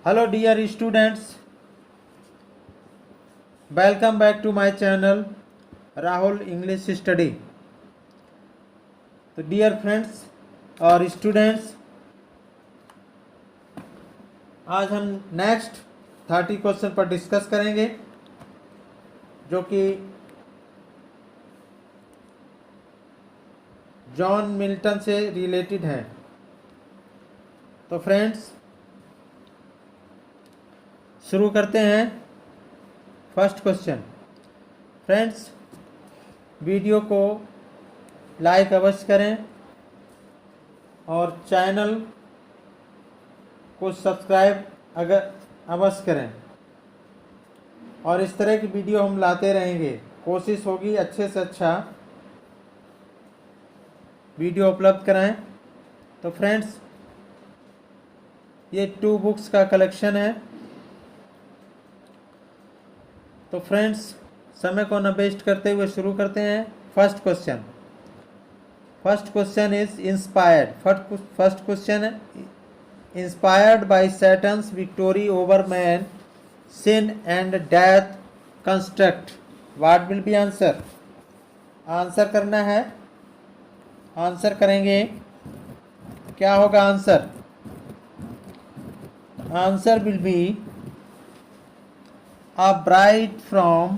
Hello dear students, welcome back to my channel Rahul English Study. तो dear friends और students, आज हम next 30 question पर discuss करेंगे जो कि जॉन मिल्टन से रिलेटेड है। तो फ्रेंड्स शुरू करते हैं। First question. फ्रेंड्स वीडियो को लाइक अवश्य करें और चैनल को सब्सक्राइब अगर अवश्य करें और इस तरह की वीडियो हम लाते रहेंगे। कोशिश होगी अच्छे से अच्छा वीडियो उपलब्ध कराएं। तो फ्रेंड्स ये 2 बुक्स का कलेक्शन है। तो फ्रेंड्स समय को न वेस्ट करते हुए शुरू करते हैं। First question is inspired. First question है inspired by Satan's victory over man, sin and death construct. What will be answer? Answer करना है। आंसर करेंगे। क्या होगा answer? Answer will be a bride from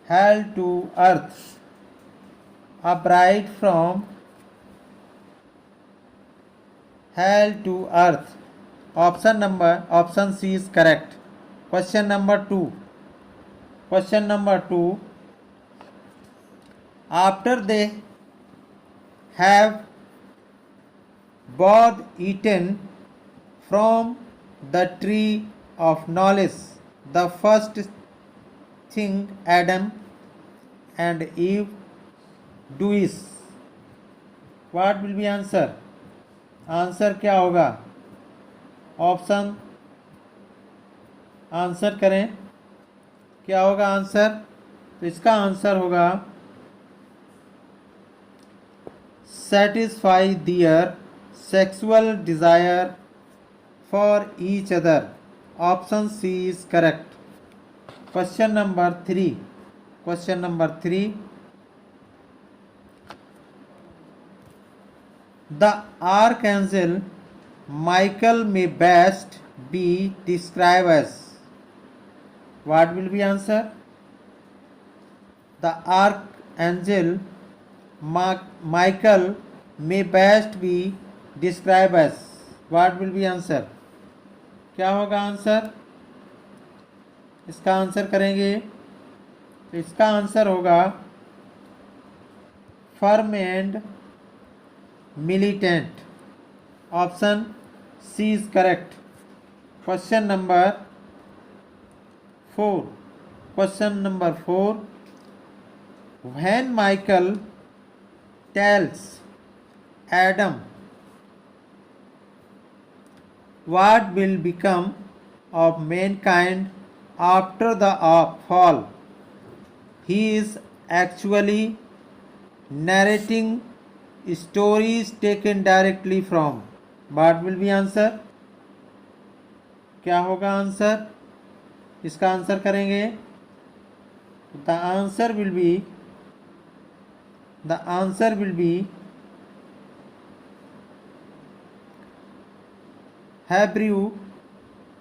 hell to earth. A bride from hell to earth. Option C is correct. Question number 2. After they have both eaten from the tree of knowledge, the first thing Adam and Eve do is, what will be answer? Answer क्या होगा? Option answer करें। क्या होगा answer? तो इसका answer होगा satisfy their sexual desire for each other. Option C is correct. Question number 3. The archangel Michael may best be described as. What will be answer? The archangel Michael may best be described as. What will be answer? क्या होगा answer? इसका answer करेंगे। तो इसका answer होगा firm and militant. Option C is correct. Question number 4. When Michael tells Adam what will become of mankind after the fall, he is actually narrating stories taken directly from. What will be answer? क्या होगा answer? इसका answer करेंगे। The answer will be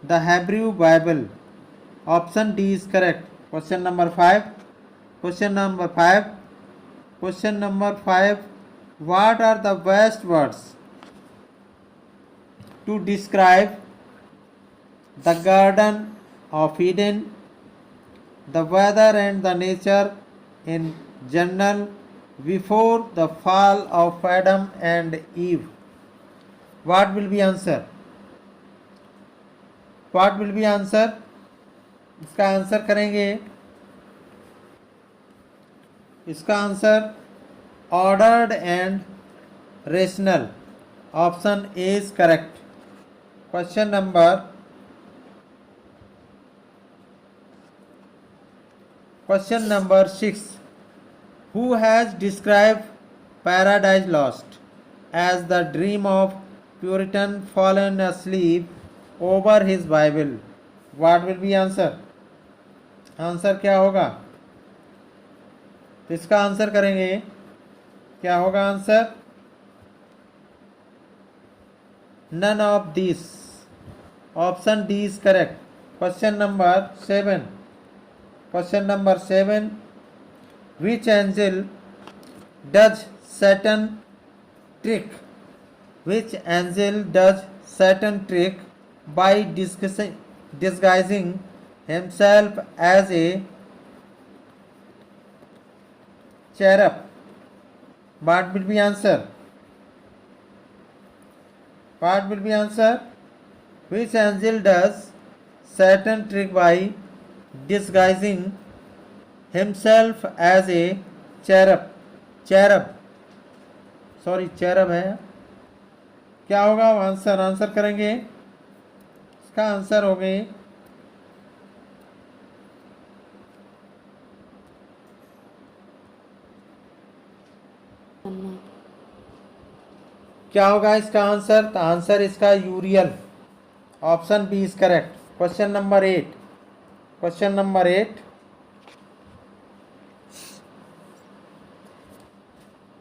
the Hebrew Bible. Option D is correct. Question number 5. What are the best words to describe the Garden of Eden, the weather and the nature in general before the fall of Adam and Eve? What will be answer? इसका answer करेंगे। इसका answer ordered and rational. Option A is correct. Question number 6. Who has described Paradise Lost as the dream of Puritan fallen asleep over his Bible. What will be answer? Answer क्या होगा? तो इसका answer करेंगे, क्या होगा answer? None of these. Option D is correct. Question number 7. Question number 7. Which angel does Satan trick? Which angel does Satan trick by disguising himself as a cherub? What will be answer? What will be answer? Which angel does Satan trick by disguising himself as a cherub? cherub है. क्या होगा answer करेंगे? इसका answer हो गए क्या होगा इसका आंसर? तो आंसर इसका Uriel. Option B is correct. Question number 8. Question number 8.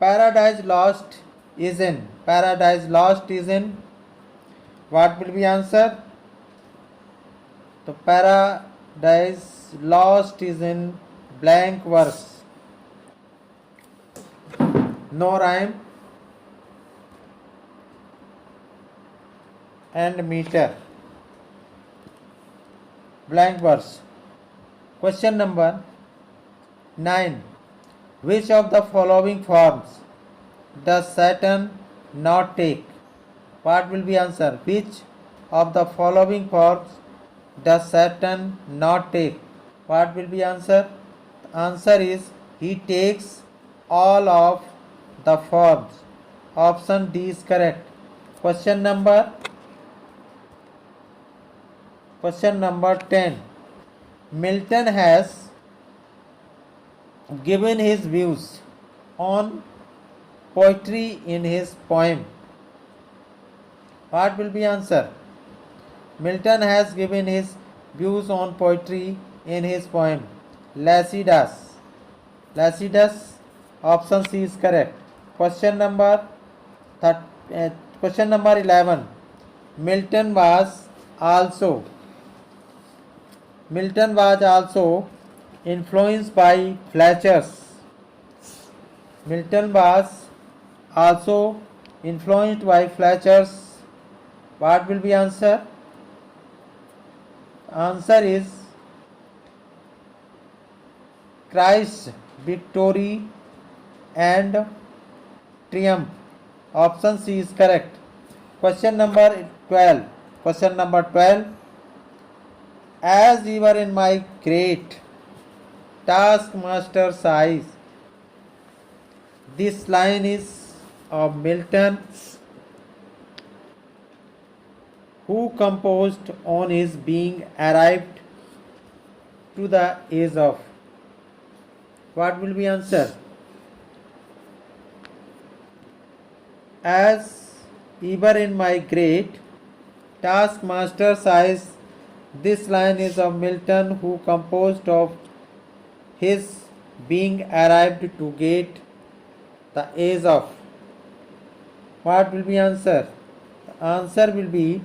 Paradise lost is in. Paradise lost is in. What will be answer? तो paradise lost is in blank verse. No rhyme and meter. Blank verse. Question number 9. Which of the following forms does Saturn not take? What will be answer? Which of the following forms does Saturn not take? What will be answer? The answer is he takes all of the forms. Option D is correct. Question number 10. Milton has given his views on poetry in his poem. What will be answer? Milton has given his views on poetry in his poem Lycidas. Option C is correct. Question number 11. Milton was also influenced by Fletcher's. Milton was also influenced by Fletcher's. What will be answer? Answer is Christ's victory and triumph. Option C is correct. Question number 12. As you were in my great taskmaster's eyes. This line is of Milton, who composed on his being arrived to the age of. What will be answer? As ever in my great taskmaster's eyes. This line is of Milton, who composed of his being arrived to get the age of. What will be answer? The answer will be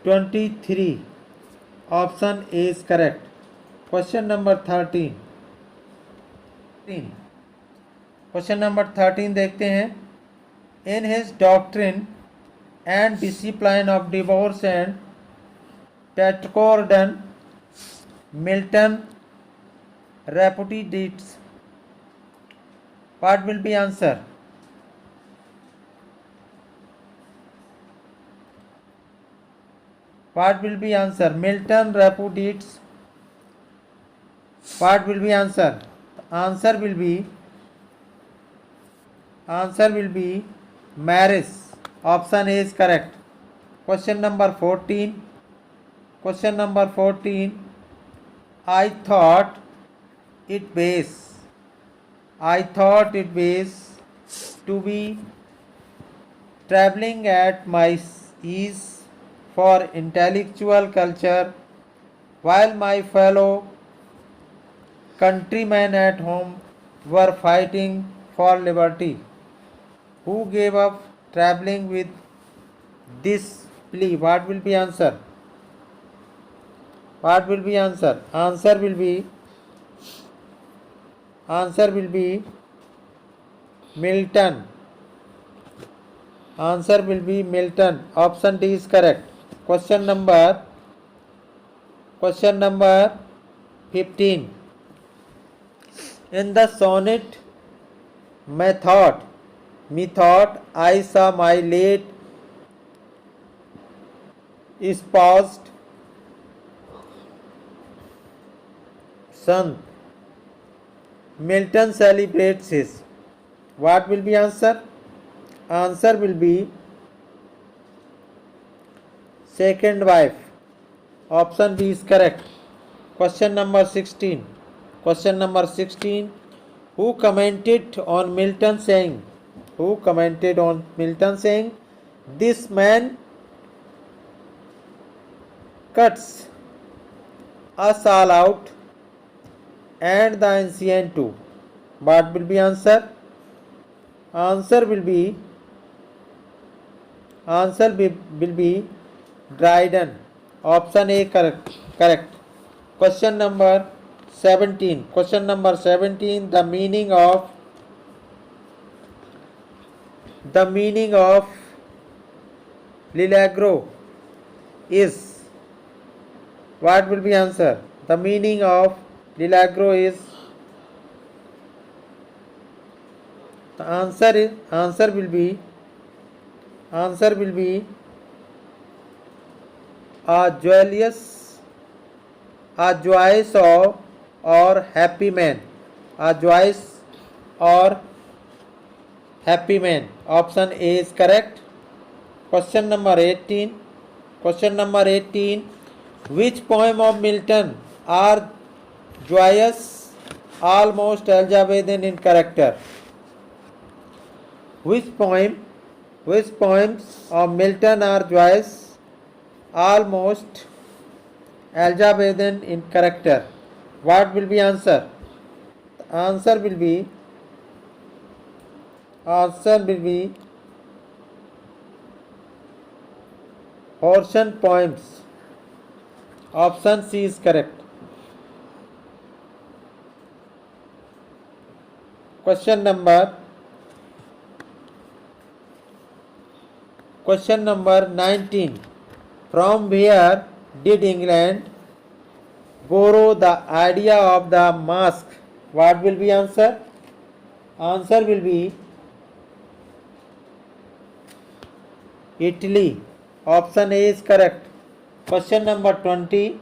23. Option A is correct. Question number 13. Question number 13 देखते हैं. In his doctrine and discipline of divorce and tetrachordon, Milton repudiates. What will be answer? What will be answer? Milton repudiates. What will be answer? Answer will be marriage. Option A is correct. Question number 14. I thought it was to be traveling at my ease for intellectual culture while my fellow countrymen at home were fighting for liberty. Who gave up traveling with this plea? What will be answer? What will be answer? Answer will be Milton. Answer will be Milton. Option D is correct. Question number 15. In the sonnet method, I saw my late espoused son. Milton celebrates his. What will be answer? Answer will be second wife. Option B is correct. Question number 16. Question number 16. Who commented on Milton saying? Who commented on Milton saying? This man cuts us all out and the ancient too. What will be answer? Answer will be Dryden. Option A correct. Question number 17. Question number 17. The meaning of Lilagro is. What will be answer? The meaning of Lilagro is. The answer will be a joyous or happy man. A joyous or happy man. Option A is correct. Question number 18. Which poem of Milton are joyous, almost Elizabethan in character? Which poems of Milton are joyous, almost Elizabethan in character? What will be answer? Answer will be Horton poems. Option C is correct. Question number 19. From where did England borrow the idea of the mask? What will be answer? Answer will be Italy. Option A is correct. Question number 20.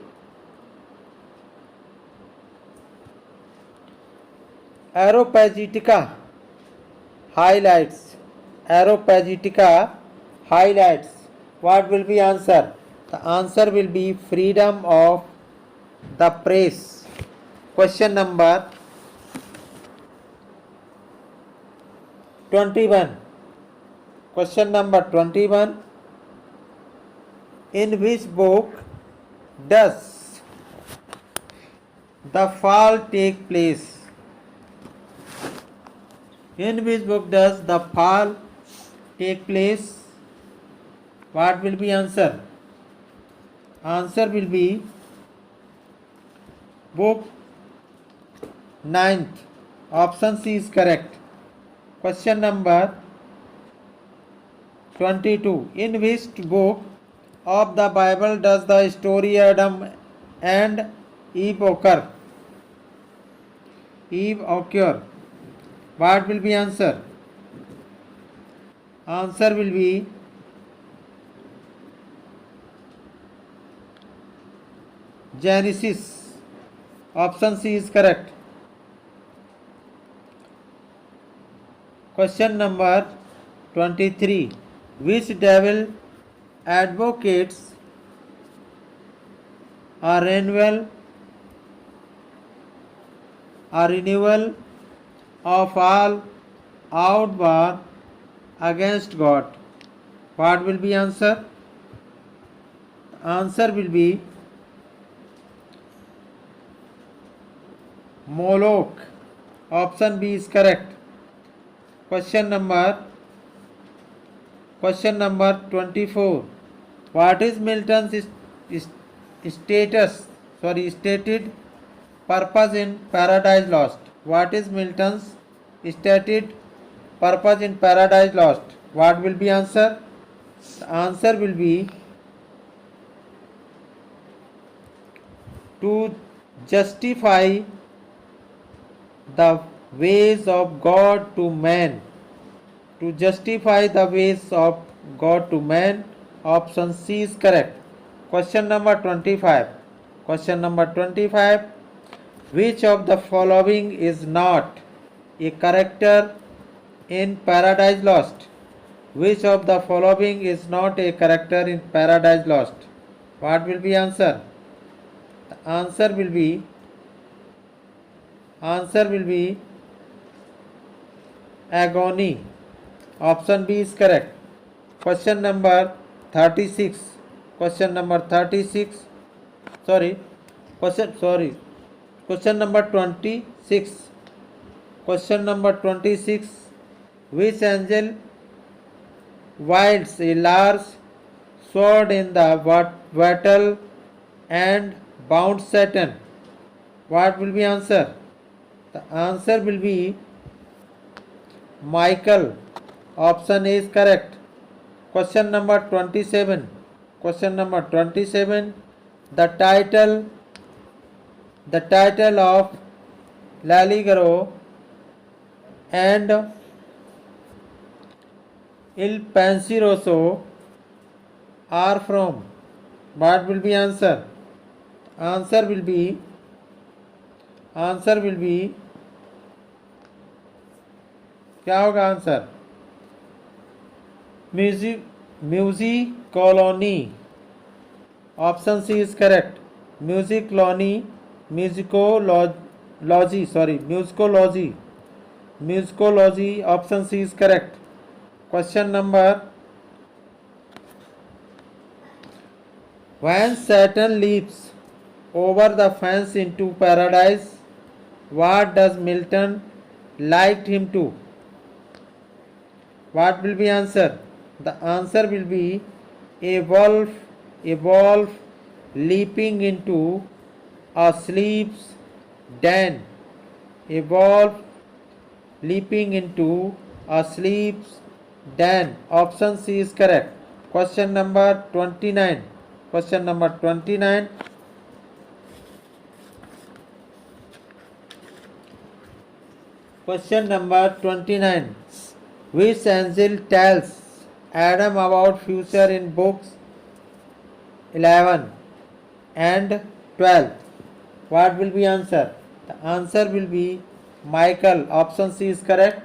Aeropagitica highlights. What will be answer? The answer will be freedom of the press. Question number 21. In which book does the fall take place? In which book does the fall take place? What will be answer? Answer will be book 9th. Option C is correct. Question number 22. In which book of the Bible does the story Adam and Eve occur? What will be answer? Answer will be Genesis. Option C is correct. Question number 23. Which devil advocates a renewal of all outward against God. What will be answer? Answer will be Moloch. Option B is correct. Question number 24. What is Milton's stated purpose in Paradise Lost? What is Milton's stated purpose in Paradise Lost? What will be answer? The answer will be to justify the ways of God to man. To justify the ways of God to man. Option C is correct. Question number 25. Question number 25. Which of the following is not a character in Paradise Lost? Which of the following is not a character in Paradise Lost? What will be answer? The answer will be agony. Option B is correct. Question number 36. Question number 26. Question number 26. Question number 26. Which angel wields a large sword in the battle and bound Satan? What will be answer? The answer will be Michael. Option A is correct. Question number 27. Question number 27. The title of L'Allegro and Il Penseroso are from. What will be answer? Answer will be क्या होगा answer? Musicology. Option C is correct. Musicology. Option C is correct. Question number When Satan leaps over the fence into paradise, what does Milton liken him to? What will be answer? The answer will be a wolf leaping into a sheep's den. A wolf leaping into a sheep's den. Option C is correct. Question number 29. Question number 29. Question number 29. Which angel tells Adam about future in books 11 and 12? What will be answer? The answer will be Michael. Option C is correct.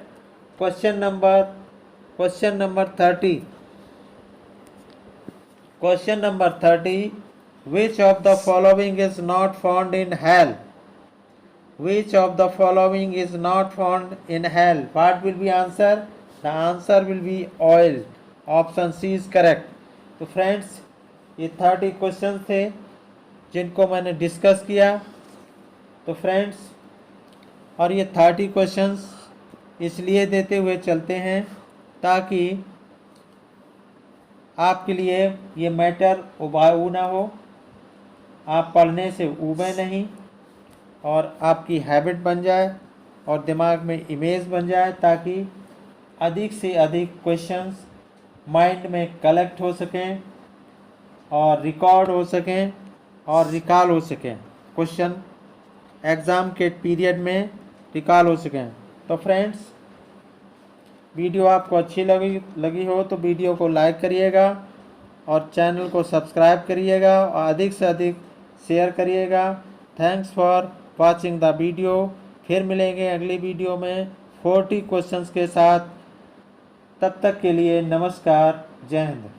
Question number 30. Question number 30. Which of the following is not found in hell? Which of the following is not found in hell? What will be answer? The answer will be oil. Option C is correct. तो friends ये 30 question थे जिनको मैंने discuss किया. तो friends और ये 30 questions इसलिए देते हुए चलते हैं ताकि आपके लिए ये मैटर उबाऊ ना हो, आप पढ़ने से ऊबे नहीं और आपकी हैबिट बन जाए और दिमाग में इमेज बन जाए ताकि अधिक से अधिक क्वेश्चंस माइंड में कलेक्ट हो सकें और रिकॉर्ड हो सकें और रिकॉल हो सकें. क्वेश्चन एग्ज़ाम के पीरियड में रिकॉल हो सकें. तो फ्रेंड्स वीडियो आपको अच्छी लगी हो तो वीडियो को लाइक करिएगा और चैनल को सब्सक्राइब करिएगा और अधिक से अधिक शेयर करिएगा. Thanks for watching the video. फिर मिलेंगे अगली वीडियो में 40 क्वेश्चंस के साथ. तब तक के लिए नमस्कार. जय हिंद.